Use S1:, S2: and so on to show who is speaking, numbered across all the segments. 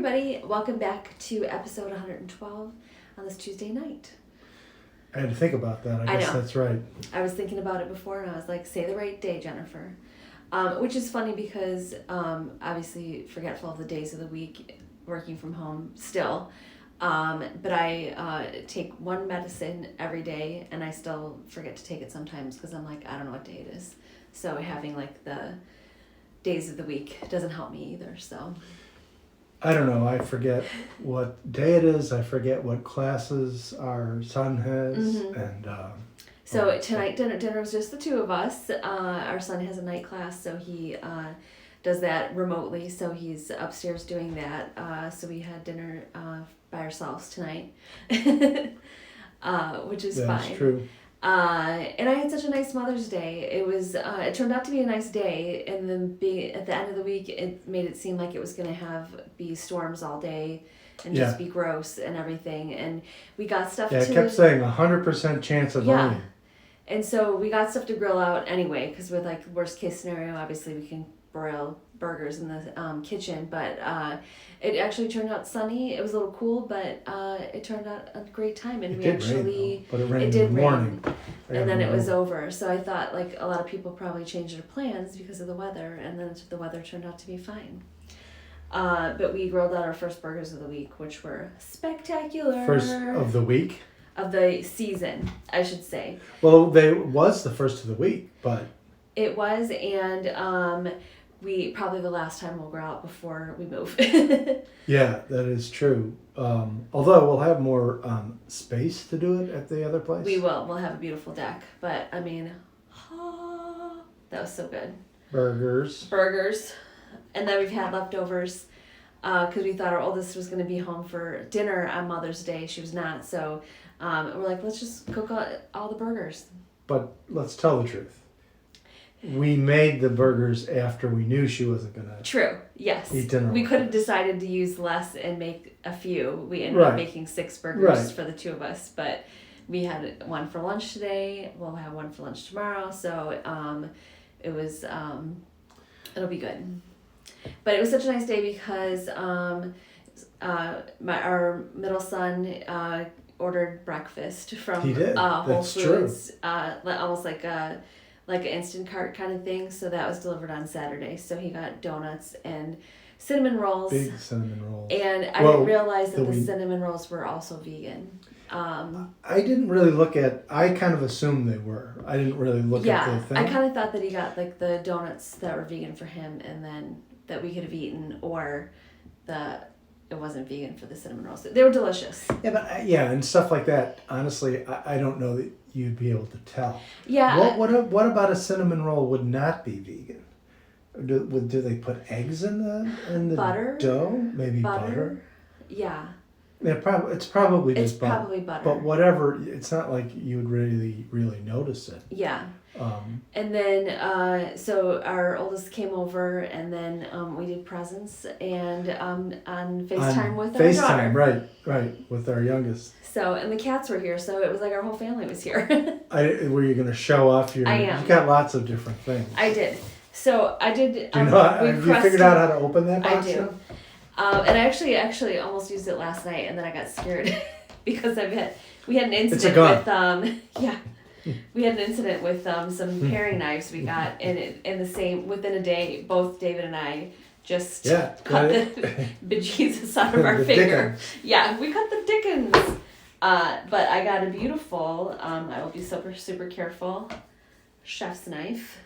S1: everybody. Welcome back to episode 112 on this Tuesday night.
S2: I had to think about that. I guess that's right.
S1: I was thinking about it before and I was like, say the right day, Jennifer. Which is funny because obviously forgetful of the days of the week, working from home still. But I take one medicine every day and I still forget to take it sometimes because I'm like, I don't know what day it is. So having like the days of the week doesn't help me either. So
S2: I don't know. I forget what day it is. I forget what classes our son has.
S1: Mm-hmm.
S2: And
S1: so tonight dinner was just the two of us. Our son has a night class, so he does that remotely. So he's upstairs doing that. So we had dinner by ourselves tonight, which is fine.
S2: That's true.
S1: And I had such a nice Mother's Day. It was. It turned out to be a nice day, and then at the end of the week, it made it seem like it was going to be storms all day, and just be gross and everything. And we got stuff.
S2: Yeah, it kept saying 100% chance of rain.
S1: And so we got stuff to grill out anyway, because with like worst case scenario, obviously we can broil burgers in the kitchen, but it actually turned out sunny. It was a little cool, but it turned out a great time, and
S2: it did rain, but it rained
S1: in
S2: the morning,
S1: and then it was over. So I thought like a lot of people probably changed their plans because of the weather, and then the weather turned out to be fine. But we grilled out our first burgers of the week, which were spectacular.
S2: First of the week?
S1: Of the season, I should say.
S2: Well, it was the first of the week, but
S1: it was, and we probably the last time we'll grow out before we move.
S2: Yeah, that is true. Although we'll have more space to do it at the other place.
S1: We will. We'll have a beautiful deck. But, I mean, that was so good. Burgers. And then we've had leftovers because we thought our oldest was going to be home for dinner on Mother's Day. She was not. So we're like, let's just cook all the burgers.
S2: But let's tell the truth. We made the burgers after we knew she wasn't going to
S1: True, yes.
S2: eat dinner.
S1: We could have decided to use less and make a few. We ended up making 6 burgers for the two of us, but we had one for lunch today. We'll have one for lunch tomorrow, so it was, it'll be good. But it was such a nice day because our middle son ordered breakfast from Whole Foods, almost like an instant cart kind of thing. So that was delivered on Saturday. So he got donuts and cinnamon rolls.
S2: Big cinnamon rolls.
S1: And I didn't realize that the cinnamon rolls were also vegan.
S2: I didn't really I kind of assumed they were. I didn't really look at the thing.
S1: I kind of thought that he got like the donuts that were vegan for him and then that we could have eaten, or it wasn't vegan for the cinnamon rolls. They were delicious.
S2: Yeah, but and stuff like that. Honestly, I don't know that you'd be able to tell.
S1: Yeah.
S2: What about a cinnamon roll would not be vegan? Do they put eggs in the
S1: butter?
S2: Dough? Maybe butter.
S1: Yeah.
S2: Yeah, it's probably just butter.
S1: It's probably butter.
S2: But whatever, it's not like you would really notice it.
S1: Yeah. And then, so our oldest came over, and then we did presents and on FaceTime with our daughter.
S2: FaceTime, right, with our youngest.
S1: So, and the cats were here, so it was like our whole family was here.
S2: Were you going to show off your...
S1: I am.
S2: You got lots of different things.
S1: I did. So, I did...
S2: have you figured out how to open that box?
S1: I do. And I actually almost used it last night, and then I got scared because we had an incident
S2: it's a gun.
S1: with we had an incident with some paring knives we got, and within a day, both David and I just cut the bejesus out of our finger.
S2: Dickens.
S1: Yeah, we cut the dickens. But I got a beautiful. I will be super careful. Chef's knife.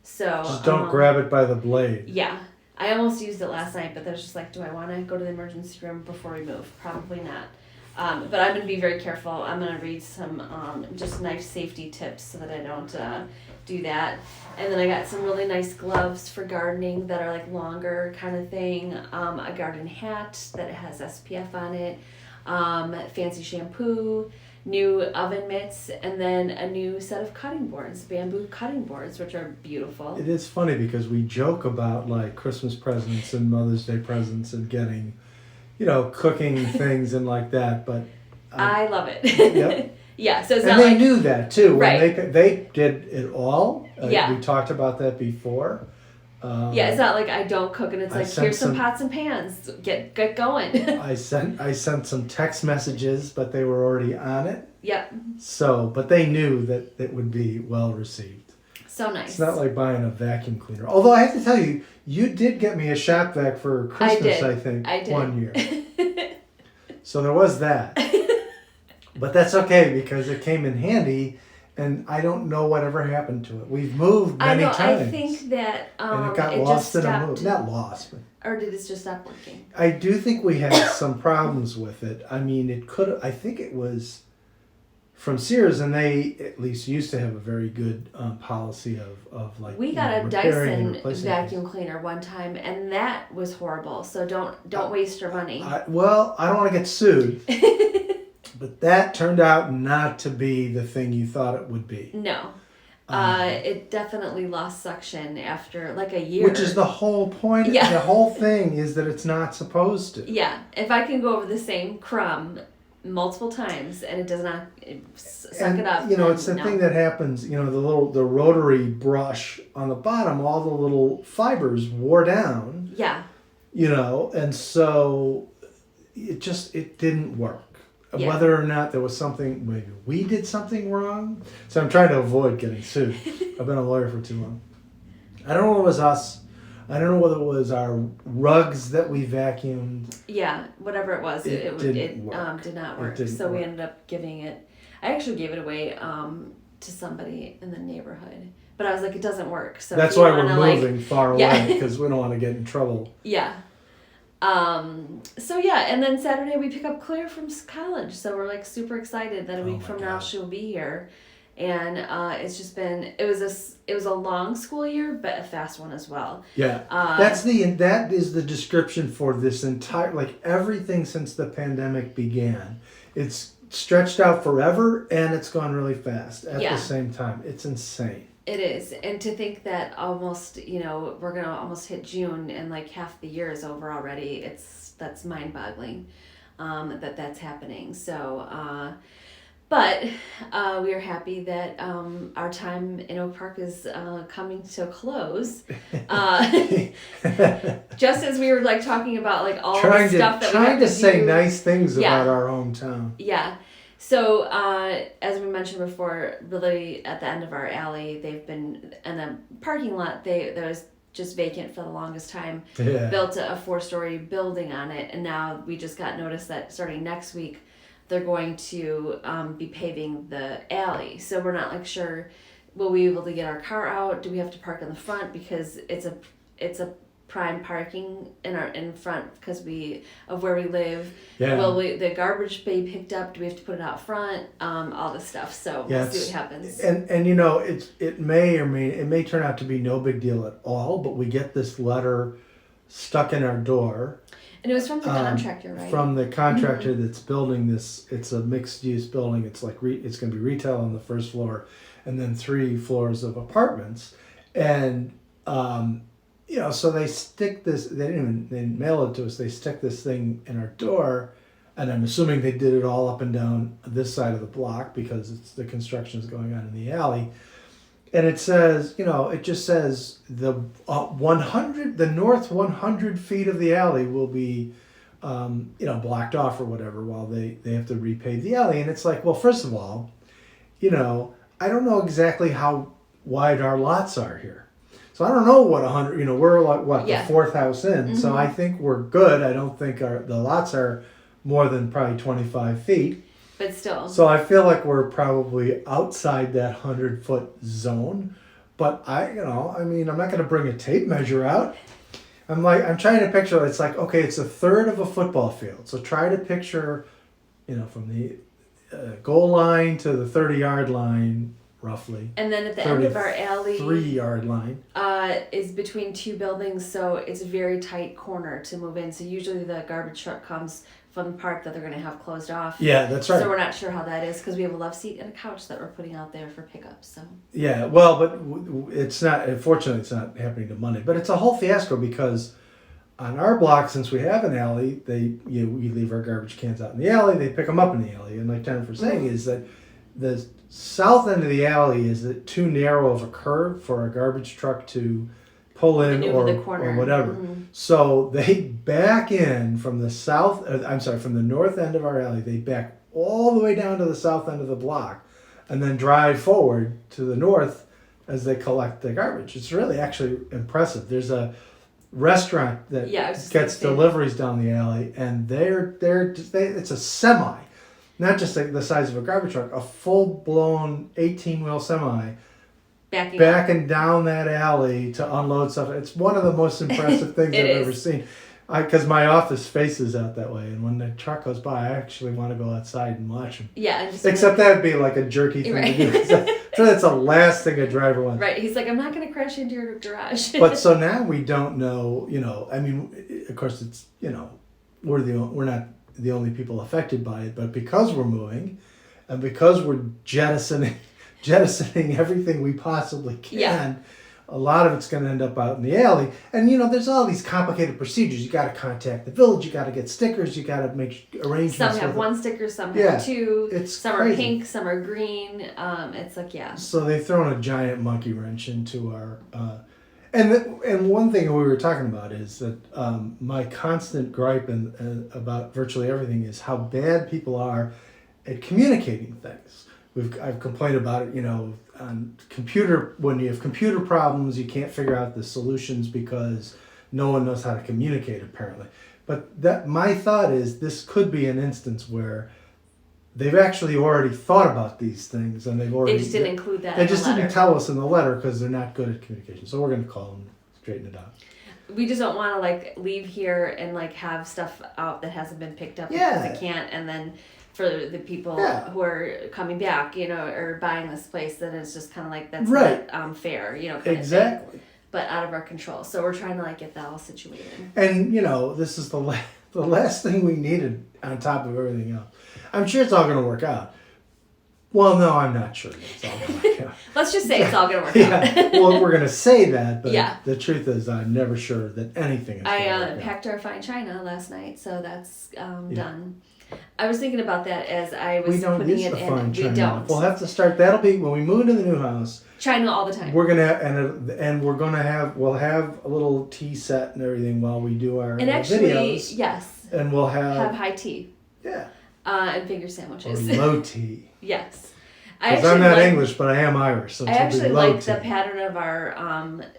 S1: So
S2: just don't grab it by the blade.
S1: Yeah. I almost used it last night, but then I was just like, do I want to go to the emergency room before we move? Probably not. But I'm going to be very careful. I'm going to read some just knife safety tips so that I don't do that. And then I got some really nice gloves for gardening that are like longer kind of thing. A garden hat that has SPF on it. Fancy shampoo. New oven mitts, and then a new set of cutting boards, bamboo cutting boards, which are beautiful.
S2: It is funny because we joke about like Christmas presents and Mother's Day presents and getting, cooking things and like that, but...
S1: I love it.
S2: Yep.
S1: Yeah, so it's
S2: and
S1: not
S2: they knew that too.
S1: Right.
S2: When they did it all.
S1: Yeah.
S2: We talked about that before.
S1: Yeah, it's not like I don't cook and it's
S2: I
S1: like,
S2: sent
S1: here's some
S2: some-
S1: pots and pans. Get going.
S2: I sent some text messages, but they were already on it.
S1: Yep.
S2: So, but they knew that it would be well received.
S1: So nice.
S2: It's not like buying a vacuum cleaner. Although I have to tell you, you did get me a shop vac for Christmas, I think,
S1: I did.
S2: one year. So there was that. But that's okay because it came in handy, and I don't know whatever happened to it. We've moved many times.
S1: I think that
S2: and it got
S1: it
S2: lost
S1: just
S2: in a
S1: stopped.
S2: move. Not lost, but
S1: Or did it just stop working?
S2: I do think we had some problems with it. I mean, it could. I think it was from Sears, and they at least used to have a very good policy of like.
S1: We got a
S2: repairing and
S1: Dyson
S2: replacing
S1: vacuum
S2: things.
S1: cleaner one time, and that was horrible. So don't waste your money.
S2: I don't want to get sued, but that turned out not to be the thing you thought it would be.
S1: No. It definitely lost suction after like a year.
S2: Which is the whole point.
S1: Yeah.
S2: The whole thing is that it's not supposed to.
S1: Yeah. If I can go over the same multiple times and it does not suck it up.
S2: You know,
S1: then
S2: it's the
S1: no.
S2: thing that happens, you know, the rotary brush on the bottom, all the little fibers wore down.
S1: Yeah.
S2: You know, and so it didn't work.
S1: Yeah.
S2: Whether or not there was something, maybe we did something wrong. So I'm trying to avoid getting sued. I've been a lawyer for too long. I don't know what it was us. I don't know whether it was our rugs that we vacuumed.
S1: Yeah, whatever it was, it
S2: didn't work.
S1: did not
S2: It
S1: work.
S2: didn't
S1: So we
S2: work.
S1: ended up giving it. I actually gave it away to somebody in the neighborhood, but I was like, it doesn't work. So
S2: That's
S1: if you
S2: why we're
S1: wanna,
S2: moving far
S1: Yeah.
S2: away because we don't want to get in trouble.
S1: Yeah. So yeah, and then Saturday we pick up Claire from college, so we're like super excited that a week
S2: my
S1: from now
S2: God.
S1: she'll be here, and it's just been it was a long school year but a fast one as well.
S2: Yeah, that is the description for this entire, like everything since the pandemic began. It's stretched out forever and it's gone really fast at
S1: Yeah.
S2: the same time. It's insane.
S1: It is, and to think that almost we're gonna almost hit June and like half the year is over already. That's mind-boggling, that's happening. So, but we are happy that our time in Oak Park is coming to a close. Just as we were like talking about like all the stuff that we have
S2: trying to say
S1: do.
S2: nice things
S1: Yeah.
S2: about our own town.
S1: Yeah. So, as we mentioned before, really at the end of our alley, they've been in a parking lot. That was just vacant for the longest time.
S2: Yeah.
S1: Built a 4-story building on it, and now we just got notice that starting next week, they're going to be paving the alley. So we're not like sure, will we be able to get our car out? Do we have to park in the front because it's a prime parking in front because of where we live.
S2: Yeah.
S1: Will the garbage be picked up? Do we have to put it out front? All this stuff. So we'll see what happens.
S2: And it may turn out to be no big deal at all, but we get this letter stuck in our door.
S1: And it was from the contractor, right?
S2: From the contractor that's building this. It's a mixed use building. It's like it's going to be retail on the first floor, and then 3 floors of apartments, and. So they stick this. They didn't mail it to us. They stick this thing in our door, and I'm assuming they did it all up and down this side of the block because the construction is going on in the alley. And it says, it just says the north 100 feet of the alley will be, blocked off or whatever while they have to repave the alley. And it's like, well, first of all, I don't know exactly how wide our lots are here. So I don't know what 100, we're like, the 4th house in.
S1: Mm-hmm.
S2: So I think we're good. I don't think the lots are more than probably 25 feet.
S1: But still.
S2: So I feel like we're probably outside that 100-foot zone. But I'm not going to bring a tape measure out. I'm trying to picture, it's like, okay, it's a third of a football field. So try to picture, from the goal line to the 30-yard line, roughly.
S1: And then at the end of our alley,
S2: 3-yard line
S1: is between 2 buildings, so it's a very tight corner to move in. So usually the garbage truck comes from the park that they're going to have closed off.
S2: Yeah, that's right.
S1: So we're not sure how that is because we have a love seat and a couch that we're putting out there for pickup. So.
S2: Yeah, well, but it's not. Unfortunately, it's not happening to Monday. But it's a whole fiasco because on our block, since we have an alley, we leave our garbage cans out in the alley. They pick them up in the alley, and like Jennifer's saying, is that the south end of the alley is too narrow of a curve for a garbage truck to pull in
S1: maneuver
S2: or,
S1: the corner.
S2: or whatever.
S1: Mm-hmm.
S2: So they back in from the from the north end of our alley. They back all the way down to the south end of the block, and then drive forward to the north as they collect the garbage. It's really actually impressive. There's a restaurant that gets deliveries down the alley, and it's a semi, not just like the size of a garbage truck, a full blown 18-wheel semi. Backing down that alley to unload stuff. It's one of the most impressive things I've ever seen. Because my office faces out that way, and when the truck goes by, I actually want to go outside and watch them.
S1: Yeah.
S2: Except that would be like a jerky thing to do. So that's the last thing a driver wants.
S1: Right. He's like, I'm not going to crash into your garage.
S2: But so now we don't know, I mean, of course it's, we're not the only people affected by it, but because we're moving and because we're jettisoning everything we possibly can, a lot of it's going to end up out in the alley. And, there's all these complicated procedures. You got to contact the village. You got to get stickers. You got to make arrangements.
S1: Some have one sticker, some have two. Some
S2: crazy.
S1: are pink, some are green. It's like,
S2: So they've thrown a giant monkey wrench into our... And one thing we were talking about is that my constant gripe about virtually everything is how bad people are at communicating things. I've complained about it, on when you have computer problems, you can't figure out the solutions because no one knows how to communicate, apparently. But my thought is this could be an instance where they've actually already thought about these things, and they just didn't
S1: include that.
S2: They just didn't tell us in the letter because they're not good at communication. So we're going to call them, straighten it out.
S1: We just don't want to leave here and have stuff out that hasn't been picked up because it can't, and then for the people who are coming back, or buying this place, then it's just kind of that's not fair,
S2: exactly.
S1: But out of our control. So we're trying to get that all situated.
S2: And this is the last thing we needed on top of everything else. I'm sure it's all going to work out. Well, no, I'm not sure it's all going to work out.
S1: Let's just say it's all going to work out.
S2: Well, we're going to say that, but the truth is I'm never sure that anything is going to work out.
S1: I packed our fine china last night, so that's done. I was thinking about that as I was putting it in. We don't.
S2: We'll have to start. That'll be when we move into the new house.
S1: China all the time.
S2: We're gonna we'll have a little tea set and everything while we do our videos.
S1: Yes.
S2: And we'll have
S1: high tea.
S2: Yeah.
S1: And finger sandwiches.
S2: Or low tea.
S1: Yes.
S2: Because I'm not English, but I am Irish, so
S1: I actually like the pattern of our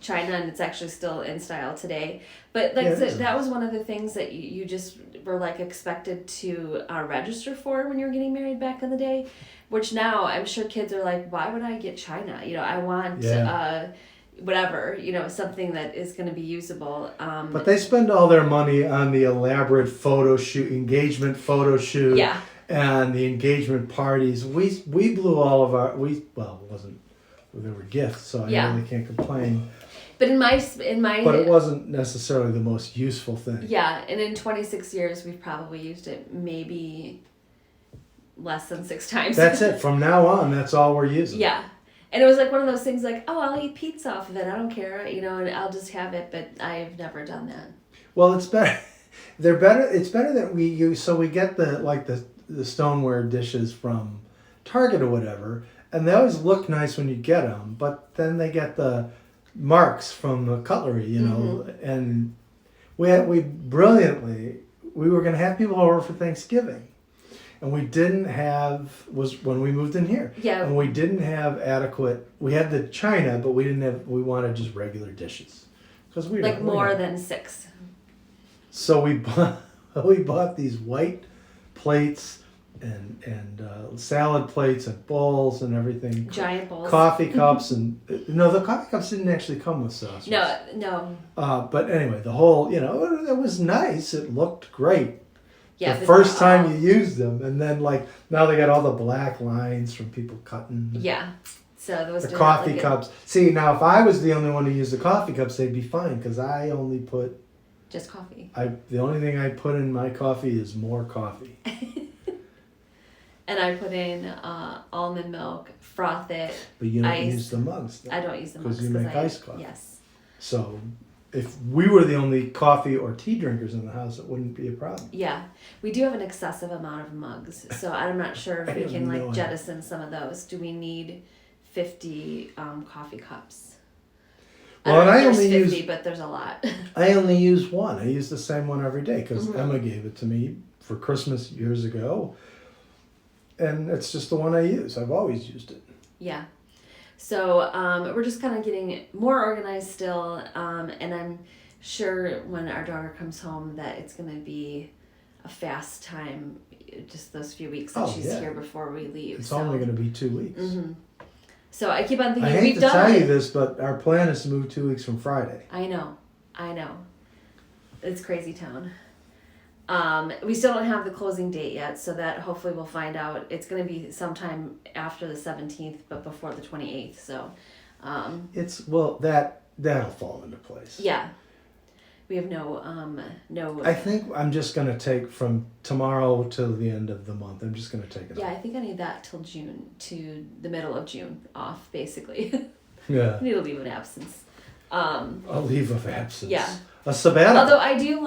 S1: china, and it's actually still in style today. But that was one of the things that you just were expected to register for when you were getting married back in the day, which now I'm sure kids are like, why would I get china? I want whatever, something that is going to be usable.
S2: But they spend all their money on the elaborate engagement photo shoot.
S1: Yeah.
S2: And the engagement parties, we blew all of our there were gifts, so I really can't complain.
S1: But
S2: but it wasn't necessarily the most useful thing.
S1: Yeah, and in 26 years we've probably used it maybe less than 6 times.
S2: That's it. From now on, that's all we're using.
S1: Yeah. And it was one of those things I'll eat pizza off of it. I don't care, and I'll just have it, but I've never done that.
S2: Well, it's better. They're better. It's better that we use. So we get the stoneware dishes from Target or whatever, and they always look nice when you get them, but then they get the marks from the cutlery, and we were going to have people over for Thanksgiving, and we didn't have, was when we moved in here.
S1: Yeah.
S2: And we didn't have adequate, we had the china, but we wanted just regular dishes. Because
S1: more than 6.
S2: So we bought these white plates and salad plates and bowls and everything.
S1: Giant bowls.
S2: Coffee cups and the coffee cups didn't actually come with sauce.
S1: No.
S2: But anyway, the whole it was nice. It looked great.
S1: Yeah.
S2: The first time you used them, and then now they got all the black lines from people cutting.
S1: Yeah. So those
S2: the coffee cups. See, now if I was the only one to use the coffee cups, they'd be fine because I only put.
S1: Just coffee.
S2: The only thing I put in my coffee is more coffee.
S1: And I put in almond milk, froth it.
S2: But you don't use the mugs.
S1: I don't use the mugs.
S2: Because you make iced coffee.
S1: Yes.
S2: So if we were the only coffee or tea drinkers in the house, it wouldn't be a problem.
S1: Yeah. We do have an excessive amount of mugs. So I'm not sure if we can jettison some of those. Do we need 50 coffee cups? I don't
S2: Well,
S1: know
S2: and
S1: if
S2: I
S1: there's
S2: only
S1: 50,
S2: use
S1: but there's a lot.
S2: I only use one. I use the same one every day because
S1: Mhm.
S2: Emma gave it to me for Christmas years ago, and it's just the one I use. I've always used it.
S1: Yeah. So we're just kind of getting more organized still, and I'm sure when our daughter comes home that it's going to be a fast time, just those few weeks that
S2: Oh,
S1: she's
S2: yeah.
S1: here before we leave.
S2: It's
S1: so.
S2: only going to be 2 weeks.
S1: Mm-hmm. So I keep on thinking
S2: I hate
S1: we've
S2: to
S1: done
S2: tell
S1: it.
S2: you this, but our plan is to move 2 weeks from Friday.
S1: I know. It's crazy town. We still don't have the closing date yet, so that hopefully we'll find out. It's going to be sometime after the 17th, but before the 28th. So,
S2: That'll fall into place.
S1: yeah, we have no.
S2: I think I'm just going to take from tomorrow till the end of the month. I'm just going to take it
S1: Yeah,
S2: off.
S1: I think I need that till June, to the middle of June off, basically.
S2: Yeah.
S1: I need a leave of absence.
S2: A leave of absence.
S1: Yeah.
S2: A sabbatical.
S1: Although I do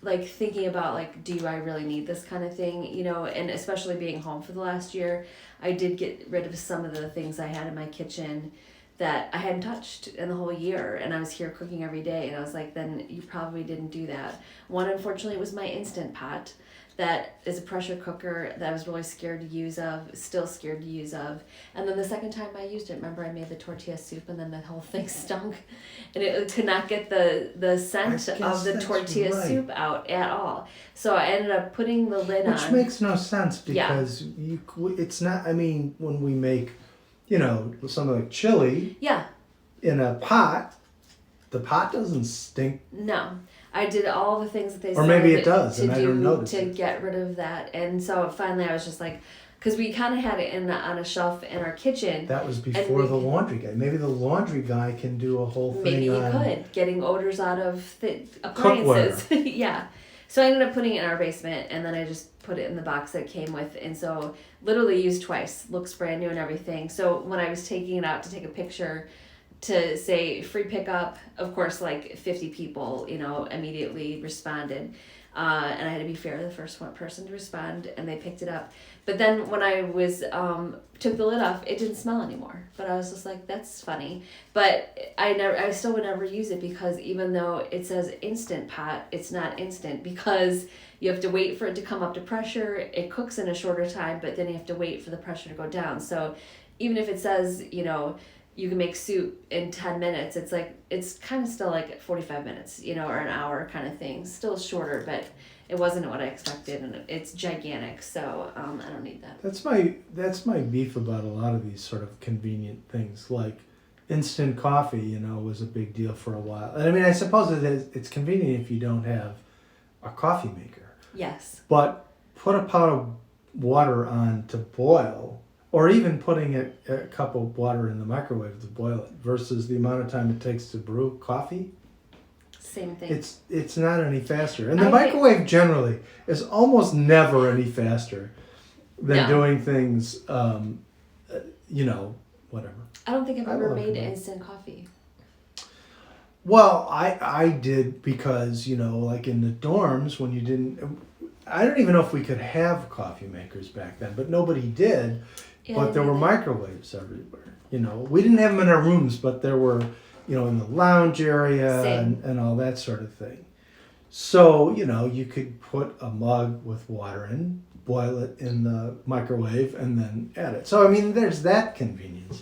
S1: like thinking about like, do I really need this kind of thing, you know, and especially being home for the last year, I did get rid of some of the things I had in my kitchen that I hadn't touched in the whole year, and I was here cooking every day, and I was like, then you probably didn't do that. One, unfortunately, was my Instant Pot. That is a pressure cooker that I was really scared to use of, still scared to use of. And then the second time I used it, remember I made the tortilla soup and then the whole thing stunk. And it could not get the scent of the tortilla soup out at all. So I ended up putting the lid on.
S2: Which makes no sense because it's not, I mean, when we make, you know, something like chili in a pot, the pot doesn't stink.
S1: No. I did all the things that they
S2: or
S1: said
S2: maybe it does,
S1: to
S2: and I don't notice
S1: to
S2: it.
S1: get rid of that. And so finally I was just like, because we kind of had it on a shelf in our kitchen.
S2: That was before the laundry guy. Maybe the laundry guy can do a whole thing.
S1: Maybe he could, getting odors out of the appliances. Yeah. So I ended up putting it in our basement, and then I just put it in the box that it came with. And so literally used twice, looks brand new and everything. So when I was taking it out to take a picture to say free pickup, of course, like 50 people, you know, immediately responded. And I had to be fair, the first one person to respond, and they picked it up. But then when I was took the lid off, it didn't smell anymore. But I was just like, that's funny. But I still would never use it, because even though it says Instant Pot, it's not instant, because you have to wait for it to come up to pressure. It cooks in a shorter time, but then you have to wait for the pressure to go down. So even if it says, you know, you can make soup in 10 minutes, it's like, it's kind of still like 45 minutes, you know, or an hour kind of thing. Still shorter, but it wasn't what I expected, and it's gigantic, so I don't need that.
S2: That's my beef about a lot of these sort of convenient things. Like instant coffee, you know, was a big deal for a while. And I mean, I suppose it's convenient if you don't have a coffee maker.
S1: Yes.
S2: But put a pot of water on to boil, or even putting a cup of water in the microwave to boil it, versus the amount of time it takes to brew coffee.
S1: Same thing.
S2: It's not any faster. And the microwave generally is almost never any faster than doing things, you know, whatever.
S1: I don't think I've ever made instant coffee.
S2: Well, I did, because, you know, like in the dorms when you didn't, I don't even know if we could have coffee makers back then, but nobody did. Yeah, but there were microwaves everywhere. You know, we didn't have them in our rooms, but there were, you know, in the lounge area and all that sort of thing. So, you know, you could put a mug with water in, boil it in the microwave, and then add it. So, I mean, there's that convenience.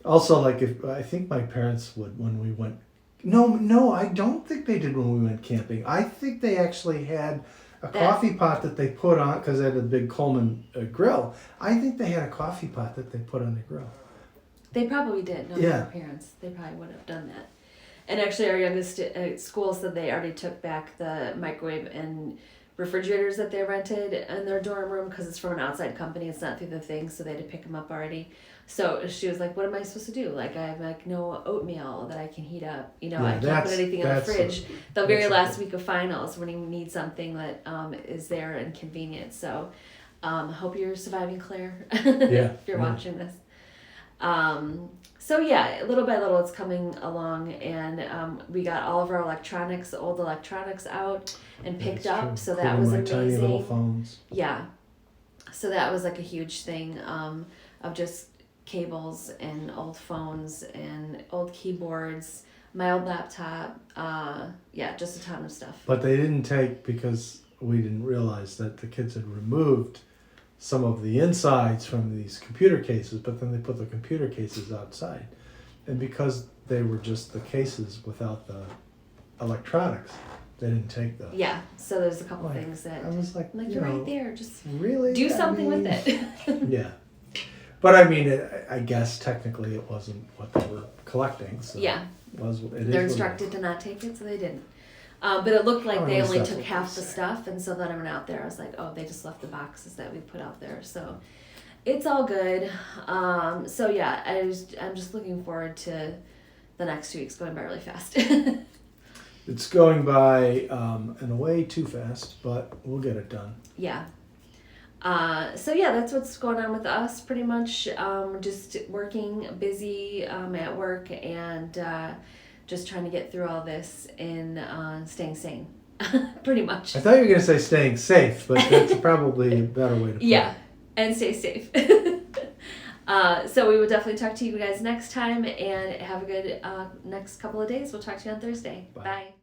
S2: Also, like, I think my parents would, when we went, no, I don't think they did when we went camping. I think they actually had a coffee pot that they put on, because they had a big Coleman grill. I think they had a coffee pot that they put on the grill.
S1: They probably did. No, our parents. They probably would have done that. And actually, our youngest at school said they already took back the microwave and refrigerators that they rented in their dorm room, because it's from an outside company. It's not through the thing, so they had to pick them up already. So she was like, what am I supposed to do? Like, I have like no oatmeal that I can heat up. You know, I can't put anything in the fridge. The very last week of finals, when you need something that is there and convenient. So I hope you're surviving, Claire, if you're watching this. So yeah, little by little it's coming along, and we got all of our electronics, old electronics out and picked up. So that was amazing.
S2: Tiny little phones.
S1: Yeah. So that was like a huge thing of just cables and old phones and old keyboards, my old laptop, just a ton of stuff.
S2: But they didn't take, because we didn't realize that the kids had removed some of the insides from these computer cases, but then they put the computer cases outside. And because they were just the cases without the electronics, they didn't take those.
S1: Yeah, so there's a couple things that
S2: I was like,
S1: you're right there, just
S2: really
S1: do something with it.
S2: Yeah. But I mean, I guess technically it wasn't what they were collecting. So
S1: Yeah.
S2: They're
S1: They're instructed to not take it, so they didn't. But it looked like they only took half the stuff, and so then I went out there. I was like, oh, they just left the boxes that we put out there. So it's all good. So yeah, I'm just looking forward to the next 2 weeks going by really fast.
S2: It's going by in a way too fast, but we'll get it done.
S1: Yeah. So yeah, that's what's going on with us pretty much. Just working, busy at work, and just trying to get through all this and staying sane, pretty much.
S2: I thought you were going to say staying safe, but that's probably a better way to put it.
S1: And stay safe. So we will definitely talk to you guys next time, and have a good next couple of days. We'll talk to you on Thursday.
S2: Bye.
S1: Bye.